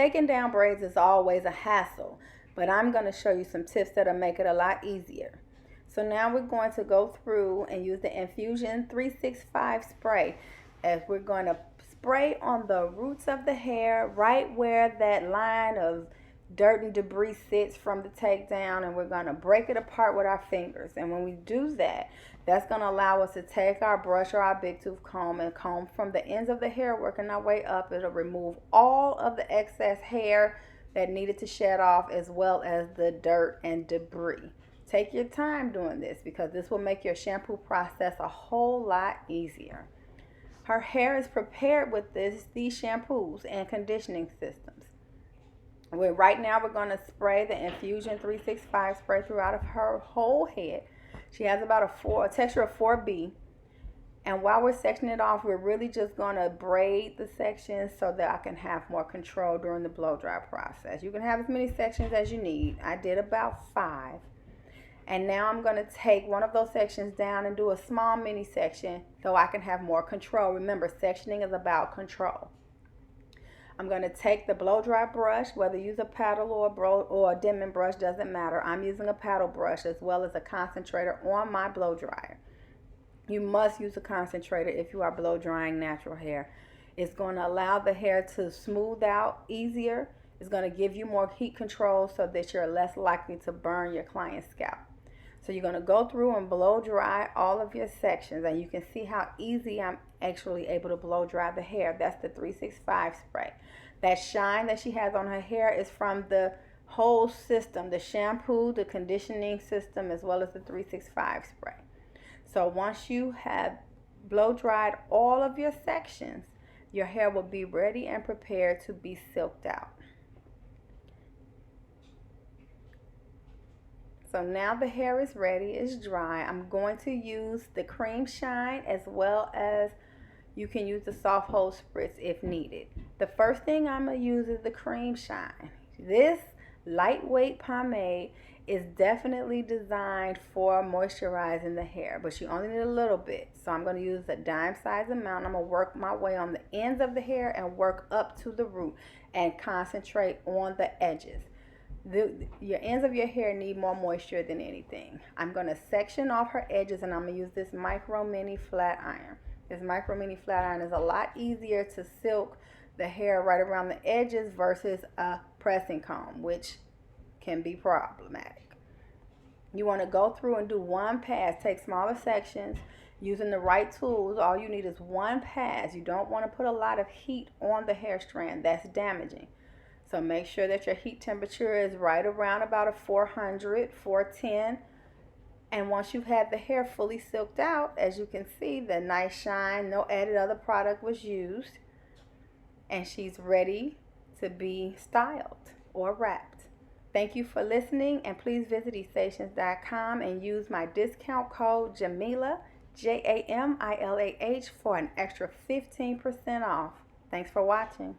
taking down braids is always a hassle, but I'm going to show you some tips that'll make it a lot easier. So now we're going to go through and use the Infusion 365 spray, as we're going to spray on the roots of the hair, right where that line of dirt and debris sits from the takedown, and we're going to break it apart with our fingers. And when we do that, that's going to allow us to take our brush or our big tooth comb and comb from the ends of the hair, working our way up. It'll remove all of the excess hair that needed to shed off, as well as the dirt and debris. Take your time doing this, because this will make your shampoo process a whole lot easier. Her hair is prepared with these shampoos and conditioning systems. Right now we're going to spray the Infusion 365 spray throughout of her whole head. She has about a texture of 4B. And while we're sectioning it off, we're really just going to braid the sections so that I can have more control during the blow dry process. You can have as many sections as you need. I did about 5. And now I'm going to take one of those sections down and do a small mini section so I can have more control. Remember, sectioning is about control. I'm going to take the blow dry brush, whether you use a paddle or a Denman brush, doesn't matter. I'm using a paddle brush as well as a concentrator on my blow dryer. You must use a concentrator if you are blow drying natural hair. It's going to allow the hair to smooth out easier. It's going to give you more heat control so that you're less likely to burn your client's scalp. So you're going to go through and blow dry all of your sections, and you can see how easy I'm actually able to blow dry the hair. That's the 365 spray. That shine that she has on her hair is from the whole system, the shampoo, the conditioning system, as well as the 365 spray. So once you have blow dried all of your sections, your hair will be ready and prepared to be silked out. So now the hair is ready, it's dry. I'm going to use the cream shine, as well as you can use the soft hold spritz if needed. The first thing I'm going to use is the cream shine. This lightweight pomade is definitely designed for moisturizing the hair, but you only need a little bit. So I'm going to use a dime size amount. I'm going to work my way on the ends of the hair and work up to the root and concentrate on the edges. Your ends of your hair need more moisture than anything. I'm going to section off her edges, and I'm going to use this micro mini flat iron. This micro mini flat iron is a lot easier to silk the hair right around the edges versus a pressing comb, which can be problematic. You want to go through and do one pass. Take smaller sections using the right tools. All you need is one pass. You don't want to put a lot of heat on the hair strand. That's damaging. So make sure that your heat temperature is right around about a 400, 410. And once you've had the hair fully silked out, as you can see, the nice shine, no added other product was used. And she's ready to be styled or wrapped. Thank you for listening, and please visit eStations.com and use my discount code Jamilah, Jamilah, for an extra 15% off. Thanks for watching.